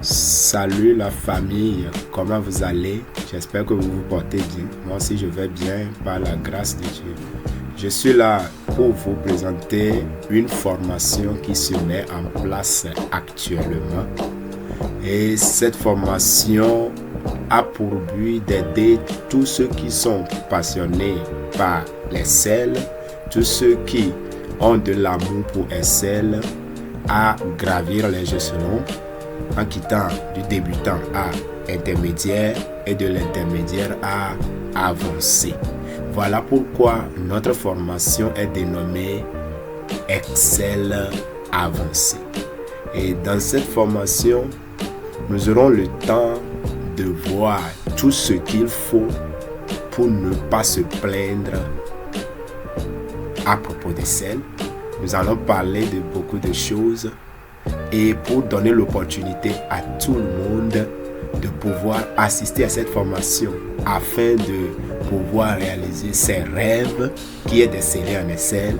Salut la famille, comment vous allez? J'espère que vous vous portez bien. Moi aussi je vais bien par la grâce de Dieu. Je suis là pour vous présenter une formation qui se met en place actuellement. Et cette formation a pour but d'aider tous ceux qui sont passionnés par Excel, tous ceux qui ont de l'amour pour Excel à gravir les échelons en quittant du débutant à intermédiaire et de l'intermédiaire à avancé. Voilà pourquoi notre formation est dénommée Excel avancé. Et dans cette formation, nous aurons le temps de voir tout ce qu'il faut pour ne pas se plaindre à propos d'Excel. Nous allons parler de beaucoup de choses et pour donner l'opportunité à tout le monde de pouvoir assister à cette formation afin de pouvoir réaliser ses rêves qui est d'exceller en Excel.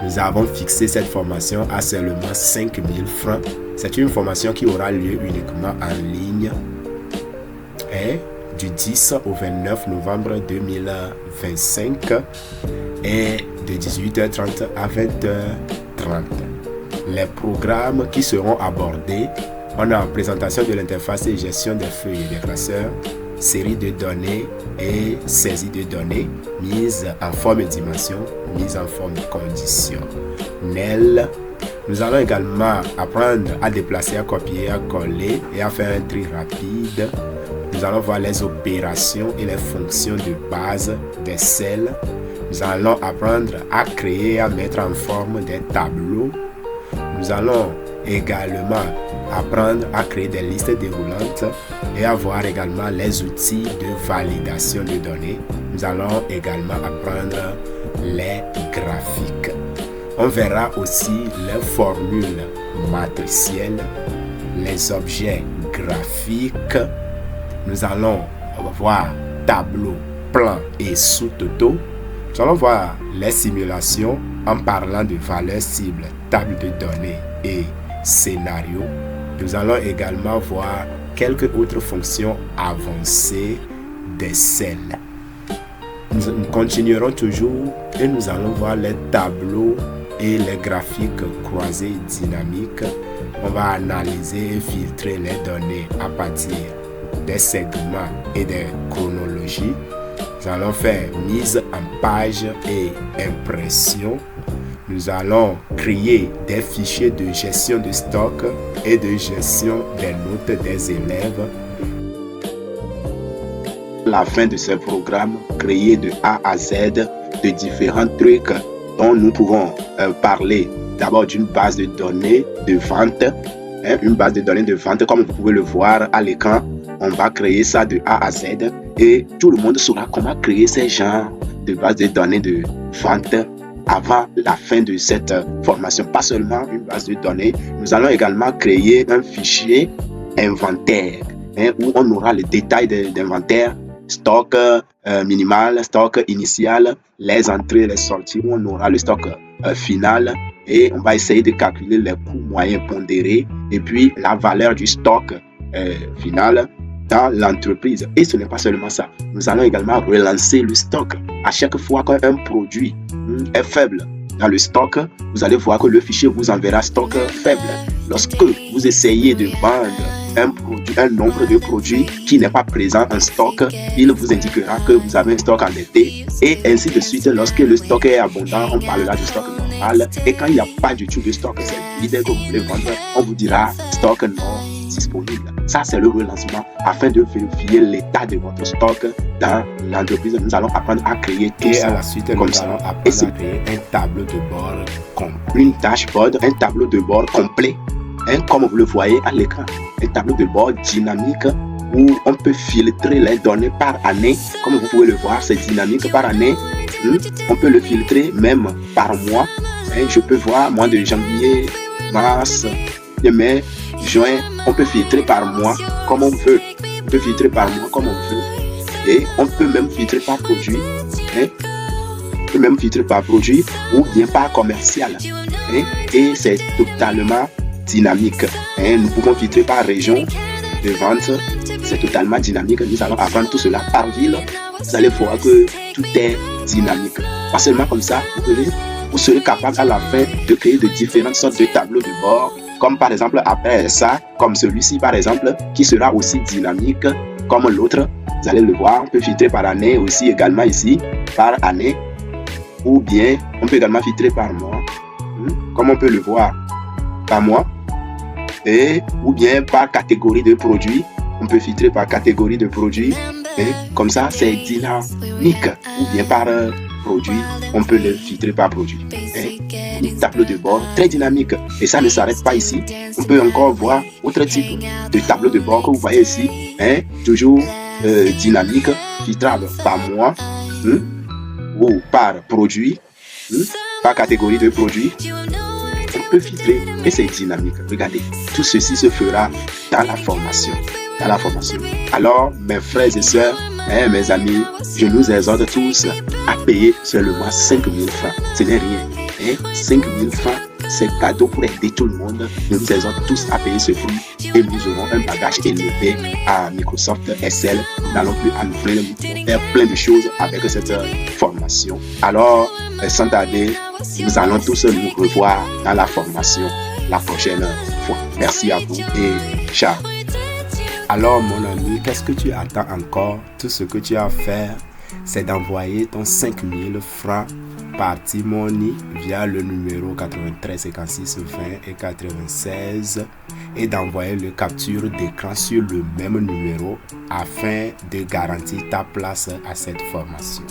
Nous avons fixé cette formation à seulement 5 000 francs. C'est une formation qui aura lieu uniquement en ligne et du 10 au 29 novembre 2025 et de 18h30 à 20h30. Les programmes qui seront abordés, on a présentation de l'interface et gestion des feuilles et des classeurs, série de données et saisie de données, mise en forme et dimension, mise en forme conditionnelle. Nous allons également apprendre à déplacer, à copier, à coller et à faire un tri rapide. Nous allons voir les opérations et les fonctions de base d'Excel. Nous allons apprendre à créer et à mettre en forme des tableaux. Nous allons également apprendre à créer des listes déroulantes et à voir également les outils de validation de données. Nous allons également apprendre les graphiques. On verra aussi les formules matricielles, les objets graphiques. Nous allons voir tableau, plan et sous-totaux. Nous allons voir les simulations en parlant de valeurs cibles, table de données et scénarios. Nous allons également voir quelques autres fonctions avancées d'Excel. Nous continuerons toujours et nous allons voir les tableaux et les graphiques croisés dynamiques. On va analyser et filtrer les données à partir des segments et des chronologies. Nous allons faire mise en page et impression. Nous allons créer des fichiers de gestion de stock et de gestion des notes des élèves. À la fin de ce programme, créer de A à Z de différents trucs dont nous pouvons parler. D'abord d'une base de données de vente. Une base de données de vente, comme vous pouvez le voir à l'écran. On va créer ça de A à Z et tout le monde saura comment créer ces genres de base de données de vente avant la fin de cette formation. Pas seulement une base de données, nous allons également créer un fichier inventaire où on aura le détail d'inventaire, stock minimal, stock initial, les entrées, les sorties, où on aura le stock final et on va essayer de calculer les coûts moyens pondérés et puis la valeur du stock final dans l'entreprise. Et ce n'est pas seulement ça. Nous allons également relancer le stock. À chaque fois qu'un produit est faible dans le stock, vous allez voir que le fichier vous enverra stock faible. Lorsque vous essayez de vendre un nombre de produits qui n'est pas présent en stock, il vous indiquera que vous avez un stock endetté et ainsi de suite. Lorsque le stock est abondant, on parlera de stock normal et quand il n'y a pas du tout de stock, c'est l'idée que vous voulez vendre, on vous dira stock non disponible. Ça, c'est le relancement afin de vérifier l'état de votre stock dans l'entreprise. Nous allons apprendre à créer tout ça. Et à la suite, nous allons apprendre à créer un tableau de bord complet. Une dashboard, un tableau de bord complet. Comme vous le voyez à l'écran, un tableau de bord dynamique où on peut filtrer les données par année. Comme vous pouvez le voir, c'est dynamique par année. On peut le filtrer même par mois. Je peux voir mois de janvier, mars, mai, juin. On peut filtrer par mois comme on veut. On peut filtrer par mois comme on veut. Et on peut même filtrer par produit. On peut même filtrer par produit ou bien par commercial. Et c'est totalement dynamique. Nous pouvons filtrer par région de vente. C'est totalement dynamique. Nous allons apprendre tout cela par ville. Vous allez voir que tout est dynamique. Pas seulement comme ça, vous serez capable à la fin de créer de différentes sortes de tableaux de bord, comme par exemple après ça, comme celui-ci par exemple, qui sera aussi dynamique comme l'autre. Vous allez le voir, on peut filtrer par année aussi également ici, par année, ou bien on peut également filtrer par mois, comme on peut le voir, par mois, et ou bien par catégorie de produits. On peut filtrer par catégorie de produits, comme ça c'est dynamique, ou bien par produit, on peut le filtrer par produit. Un tableau de bord très dynamique, et ça ne s'arrête pas ici. On peut encore voir autre type de tableau de bord que vous voyez ici, toujours dynamique, filtrable par mois, ou par produit, par catégorie de produits. On peut filtrer et c'est dynamique. Regardez, tout ceci se fera dans la formation. Alors, mes frères et sœurs, mes amis, je nous exhorte tous à payer seulement 5 000 francs. Ce n'est rien. 5 000 francs, c'est cadeau pour aider tout le monde. Je nous exhorte tous à payer ce prix et nous aurons un bagage élevé à Microsoft Excel. Nous n'allons plus faire plein de choses avec cette formation. Alors, sans tarder, nous allons tous nous revoir dans la formation la prochaine fois. Merci à vous et ciao. Alors mon ami, qu'est-ce que tu attends encore? Tout ce que tu as à faire, c'est d'envoyer ton 5 000 francs par T-Money via le numéro 93 56 20 et 96 et d'envoyer le capture d'écran sur le même numéro afin de garantir ta place à cette formation.